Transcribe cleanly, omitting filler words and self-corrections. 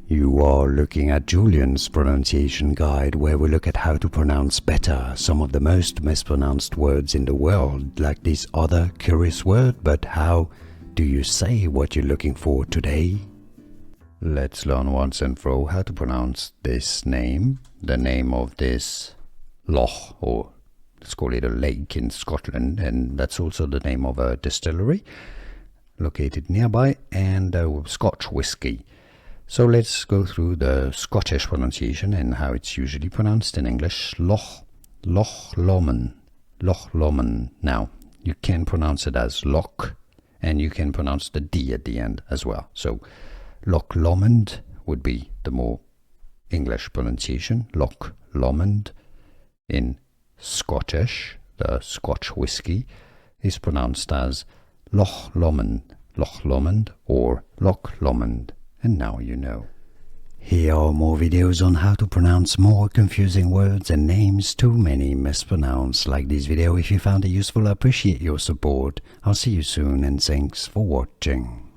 You are looking at Julian's pronunciation guide, where we look at how to pronounce better some of the most mispronounced words in the world, like this other curious word. But how do you say what you're looking for today? Let's learn once and for all how to pronounce this name, the name of this loch, or let's call it a lake in Scotland, and that's also the name of a distillery located nearby, and Scotch whiskey. So let's go through the Scottish pronunciation and how it's usually pronounced in English. Loch Lomond. Loch Lomond. Now, you can pronounce it as Loch, and you can pronounce the D at the end as well. So Loch Lomond would be the more English pronunciation. Loch Lomond. In Scottish, the Scotch whiskey is pronounced as Loch Lomond, or Loch Lomond. And now you know. Here are more videos on how to pronounce more confusing words and names too many mispronounced. Like this video if you found it useful. I appreciate your support. I'll see you soon, and thanks for watching.